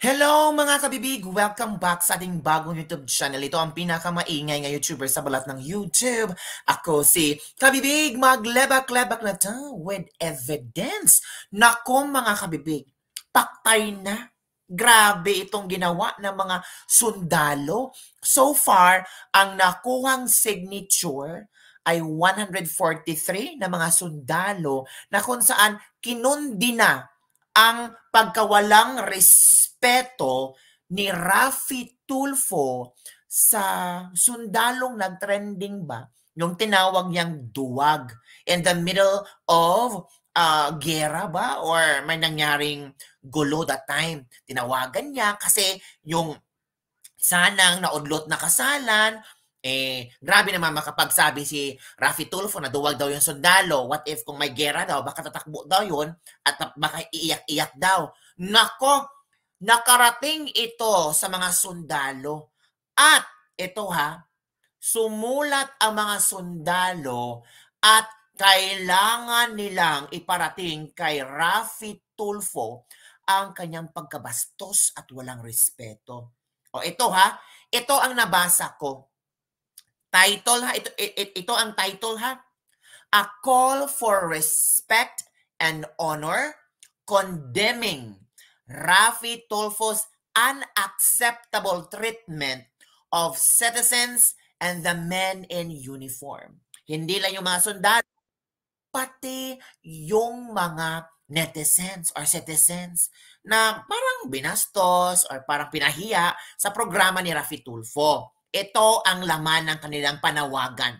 Hello mga kabibig! Welcome back sa ating bagong YouTube channel. Ito ang pinakamaingay na YouTuber sa balat ng YouTube. Ako si Kabibig, maglebak-lebak na to with evidence. Nako mga kabibig, paktay na. Grabe itong ginawa ng mga sundalo. So far, ang nakuhang signature ay 143 na mga sundalo na kung saan kinundi na ang pagkawalang respeto ni Raffy Tulfo sa sundalong nagtrending ba, yung tinawag niyang duwag in the middle of gera ba or may nangyaring gulo that time. Tinawagan niya kasi yung sanang naudlot na kasalan, grabe naman makapagsabi si Raffy Tulfo na duwag daw yung sundalo. What if kung may gera daw, baka tatakbo daw yun at baka iiyak-iyak daw. Nako, nakarating ito sa mga sundalo. At ito sumulat ang mga sundalo at kailangan nilang iparating kay Raffy Tulfo ang kanyang pagkabastos at walang respeto. O ito ang nabasa ko. Title ito ang title A Call for Respect and Honor Condemning Raffy Tulfo's Unacceptable Treatment of Citizens and the Men in Uniform. Hindi lang yung mga sundalo, pati yung mga netizens or citizens na parang binastos or parang pinahiya sa programa ni Raffy Tulfo. Ito ang laman ng kanilang panawagan.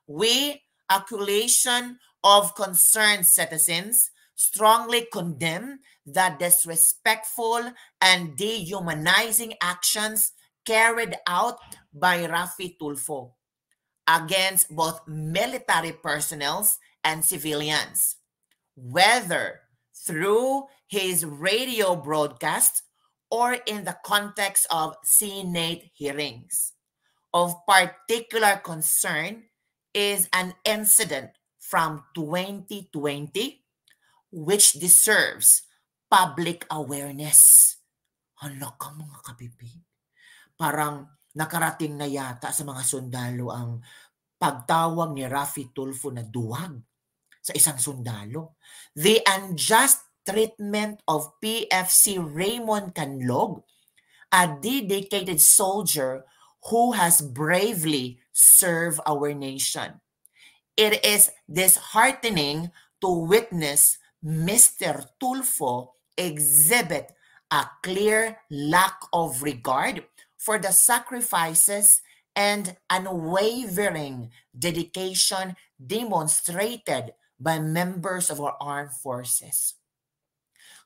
We, a coalition of concerned citizens, strongly condemn the disrespectful and dehumanizing actions carried out by Raffy Tulfo against both military personnel and civilians, whether through his radio broadcast or in the context of Senate hearings. Of particular concern is an incident from 2020 which deserves public awareness. Hala ka mga kabibig. Parang nakarating na yata sa mga sundalo ang pagtawag ni Raffy Tulfo na duwag sa isang sundalo. The unjust treatment of PFC Raymond Canlog, a dedicated soldier who has bravely served our nation. It is disheartening to witness Mr. Tulfo exhibit a clear lack of regard for the sacrifices and unwavering dedication demonstrated by members of our armed forces.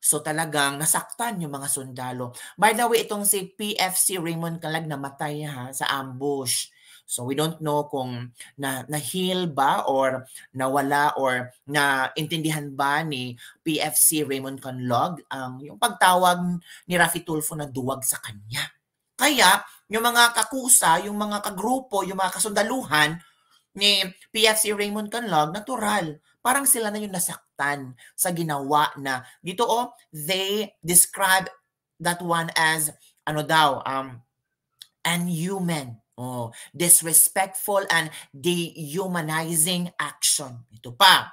So talagang nasaktan yung mga sundalo. By the way, itong si PFC Raymond Calag namatay sa ambush. So we don't know kung na-heal ba or nawala or naintindihan ba ni PFC Raymond Canlog yung pagtawag ni Raffy Tulfo na duwag sa kanya. Kaya yung mga kakusa, yung mga kagrupo, yung mga kasundaluhan ni PFC Raymond Canlog, natural. Parang sila na yung nasaktan sa ginawa na dito they describe that one as unhuman, disrespectful and dehumanizing action. Ito pa.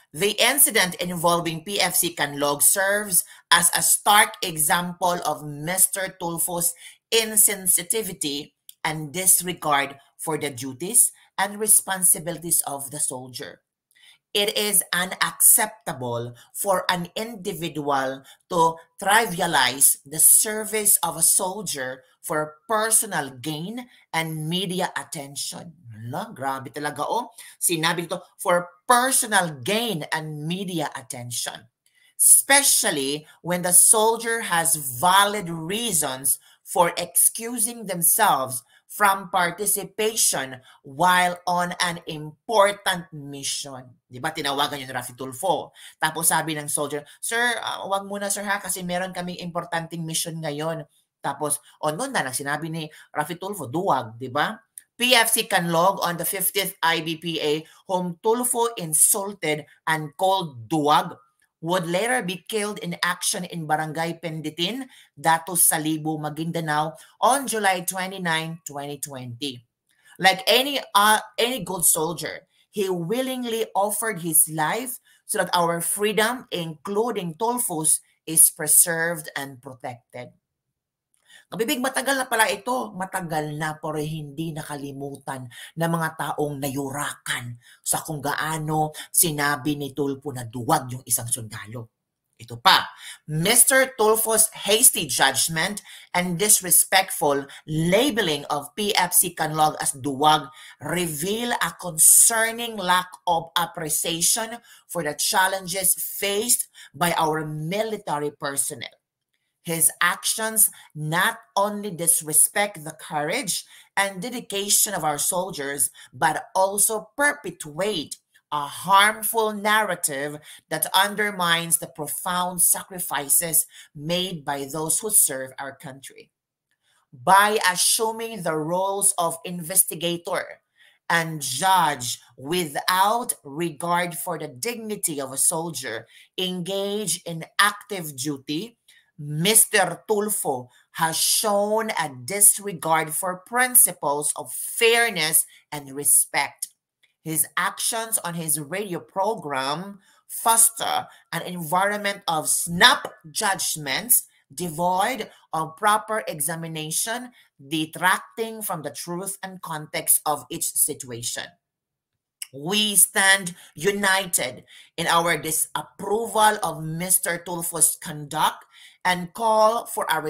The incident involving PFC Canlog serves as a stark example of Mr. Tulfo's insensitivity and disregard for the duties and responsibilities of the soldier. It is unacceptable for an individual to trivialize the service of a soldier for personal gain and media attention. Grabe talaga Sinabi ito, for personal gain and media attention. Especially when the soldier has valid reasons for excusing themselves from participation while on an important mission. Di ba? Tinawagan yun ni Raffy Tulfo. Tapos sabi ng soldier, Sir, wag muna sir kasi meron kaming importanteng mission ngayon. Tapos, noon na nagsinabi ni Raffy Tulfo, duwag, di ba? PFC Canlog on the 50th IBPA, whom Tulfo insulted and called duwag, would later be killed in action in Barangay Penditin, Datos Salibo, Maguindanao on July 29, 2020. Like any good soldier, he willingly offered his life so that our freedom, including Tulfos, is preserved and protected. Kabibig, matagal na pala ito. Matagal na pero hindi nakalimutan ng mga taong nayurakan sa kung gaano sinabi ni Tulfo na duwag yung isang sundalo. Ito pa, Mr. Tulfo's hasty judgment and disrespectful labeling of PFC Canlog as duwag reveal a concerning lack of appreciation for the challenges faced by our military personnel. His actions not only disrespect the courage and dedication of our soldiers, but also perpetuate a harmful narrative that undermines the profound sacrifices made by those who serve our country. By assuming the roles of investigator and judge without regard for the dignity of a soldier engaged in active duty, Mr. Tulfo has shown a disregard for principles of fairness and respect. His actions on his radio program foster an environment of snap judgments devoid of proper examination, detracting from the truth and context of each situation. We stand united in our disapproval of Mr. Tulfo's conduct and call for a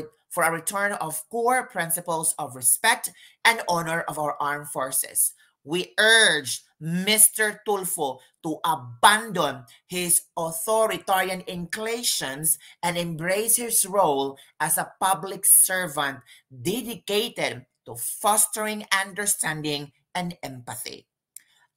return of core principles of respect and honor of our armed forces. We urge Mr. Tulfo to abandon his authoritarian inclinations and embrace his role as a public servant dedicated to fostering understanding and empathy.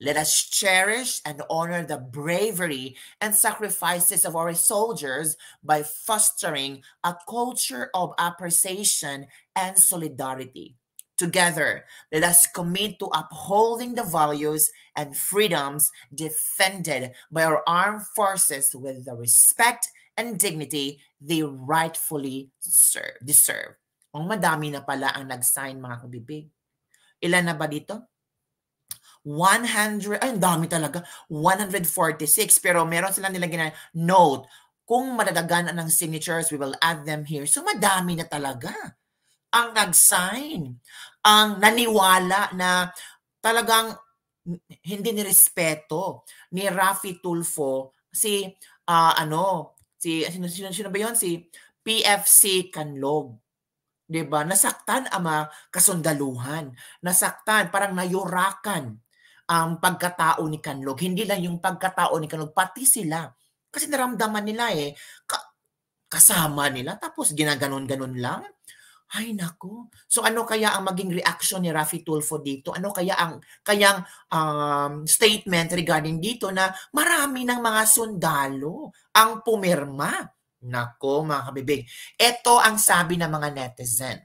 Let us cherish and honor the bravery and sacrifices of our soldiers by fostering a culture of appreciation and solidarity. Together, let us commit to upholding the values and freedoms defended by our armed forces with the respect and dignity they rightfully deserve. Ang madami na pala ang nag-sign, mga kabibig. Ilan na ba dito? 100, ay, ang dami talaga. 146. Pero meron silang nilagyan na note. Kung madadagan ng signatures, we will add them here. So, madami na talaga ang nag-sign. Ang naniwala na talagang hindi nirespeto ni Raffy Tulfo si, sino ba yun? Si PFC Canlog. Diba? Nasaktan ang mga kasundaluhan. Nasaktan, parang nayurakan ang pagkatao ni Canlog. Hindi lang yung pagkatao ni Canlog, pati sila. Kasi naramdaman nila kasama nila, tapos ginaganon-ganon lang. Ay, nako. So ano kaya ang maging reaction ni Raffy Tulfo dito? Ano kaya ang kayang statement regarding dito na marami ng mga sundalo ang pumirma? Nako, mga kabibig. Ito ang sabi ng mga netizen.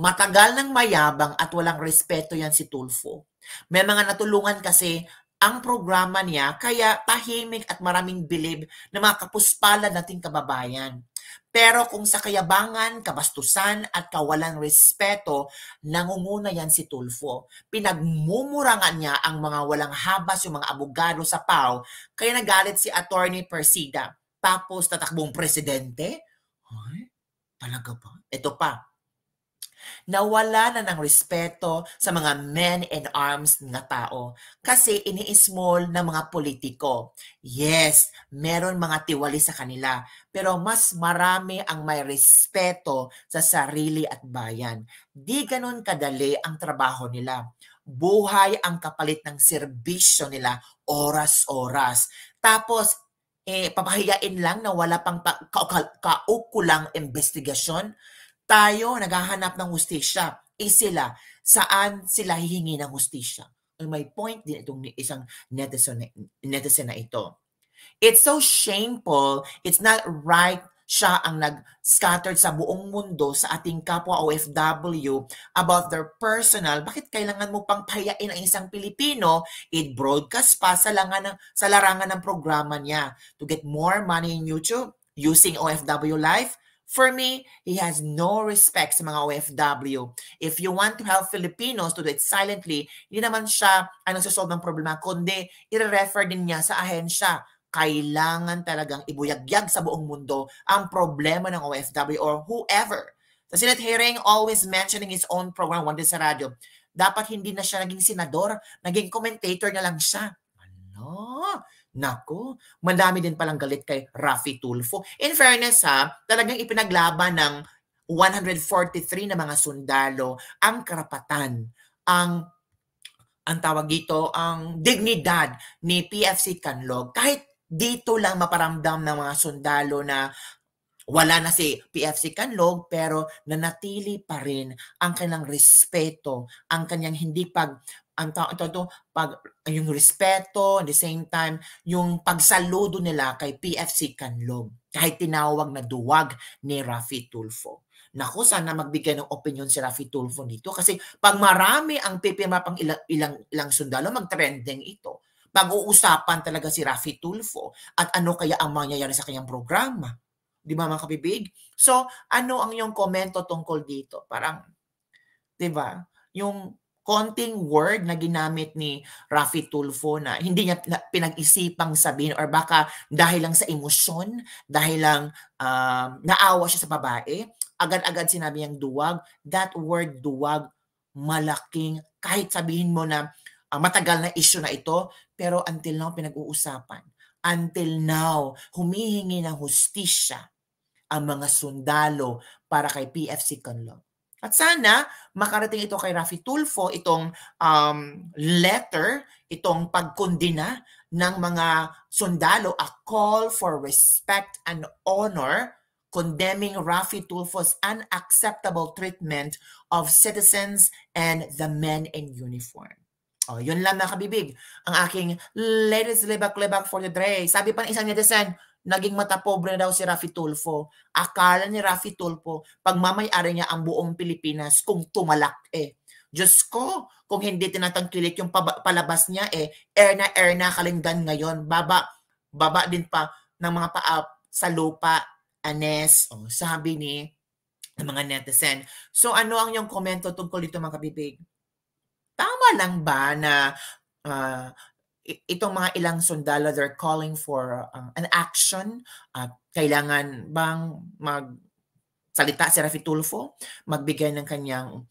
Matagal nang mayabang at walang respeto yan si Tulfo. May mga natulungan kasi ang programa niya kaya tahimik at maraming bilib ng mga kapuspalad nating kababayan. Pero kung sa kayabangan, kabastusan at kawalang respeto, nangunguna yan si Tulfo. Pinagmumurangan niya ang mga walang habas, yung mga abogado sa PAO, kaya nagalit si Attorney Persida. Tapos tatakbong presidente? Ay, talaga ba? Ito pa. Nawala na ng respeto sa mga men in arms na tao kasi ini-small ng mga politiko. Yes, meron mga tiwali sa kanila, pero mas marami ang may respeto sa sarili at bayan. Di ganun kadali ang trabaho nila. Buhay ang kapalit ng serbisyo nila, oras-oras. Tapos, papahiyain lang na wala pang kaukulang investigasyon. Tayo naghahanap ng hustisya. Sila, saan sila hihingi ng hustisya? May point din itong isang netizen na ito. It's so shameful. It's not right siya ang nag-scattered sa buong mundo sa ating kapwa OFW about their personal, bakit kailangan mo pang pahiyain ang isang Pilipino? It-broadcast pa sa larangan ng programa niya to get more money in YouTube using OFW life. For me, he has no respect sa mga OFW. If you want to help Filipinos to do it silently, hindi naman siya ang nagsosolve ng problema, kundi i-refer din niya sa ahensya. Kailangan talagang ibuyagyag sa buong mundo ang problema ng OFW or whoever. Sa Senate hearing, always mentioning his own program, One Day sa Radyo. Dapat hindi na siya naging senador, naging commentator na lang siya. Ano? Nako, madami din palang galit kay Raffy Tulfo. In fairness talagang ipinaglaban ng 143 na mga sundalo ang karapatan, ang tawag dito, ang dignidad ni PFC Canlog. Kahit dito lang maparamdam ng mga sundalo na wala na si PFC Canlog, pero nanatili pa rin ang kanilang respeto, ang kanyang hindi yung respeto, at the same time, yung pagsaludo nila kay PFC Canlog, kahit tinawag na duwag ni Raffy Tulfo. Naku, sana magbigay ng opinion si Raffy Tulfo dito kasi pag marami ang pipirma pang ilang sundalo, mag-trending ito. Pag-uusapan talaga si Raffy Tulfo at ano kaya ang mangyayari sa kanyang programa. Di ba mga kabibig? So, ano ang iyong komento tungkol dito? Parang, di ba? Yung konting word na ginamit ni Raffy Tulfo na hindi niya pinag-isipang sabihin or baka dahil lang sa emosyon, dahil lang naawa siya sa babae, agad-agad sinabi niyang duwag. That word duwag, malaking, kahit sabihin mo na matagal na issue na ito, pero until now pinag-uusapan. Until now, humihingi ng hustisya ang mga sundalo para kay PFC Canlog. At sana makarating ito kay Raffy Tulfo, itong letter, itong pagkondina ng mga sundalo, a call for respect and honor, condemning Raffy Tulfo's unacceptable treatment of citizens and the men in uniform. Yun lang mga kabibig. Ang aking latest libak-libak for the day. Sabi pa ng isang netizen, naging matapobre na daw si Raffy Tulfo. Akala ni Raffy Tulfo, pagmamay-ari niya ang buong Pilipinas kung tumalak Diyos ko, kung hindi tinatangkilik yung palabas niya air na kalinggan ngayon. Baba din pa ng mga paa sa lupa, Anes. Sabi ni ng mga netizen. So ano ang iyong komento tungkol dito mga kabibig? Tama lang ba na itong mga ilang sundalo, they're calling for an action? Kailangan bang magsalita si Raffy Tulfo? Magbigay ng kanyang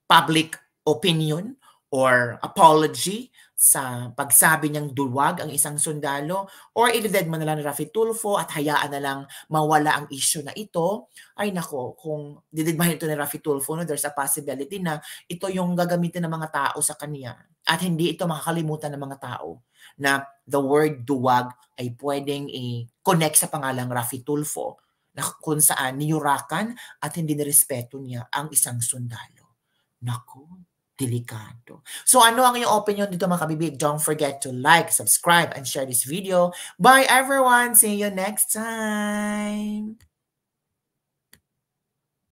public opinion or apology sa pagsabi niyang duwag ang isang sundalo, or i-dead man na lang ni Raffy Tulfo at hayaan na lang mawala ang issue na ito? Ay nako, kung dididmahin ito ni Raffy Tulfo, there's a possibility na ito yung gagamitin ng mga tao sa kanya at hindi ito makakalimutan ng mga tao na the word duwag ay pwedeng i-connect sa pangalang Raffy Tulfo na kung saan niyurakan at hindi nirespeto niya ang isang sundalo. Naku, delikado. So ano ang iyong opinion dito mga kabibig? Don't forget to like, subscribe, and share this video. Bye everyone! See you next time!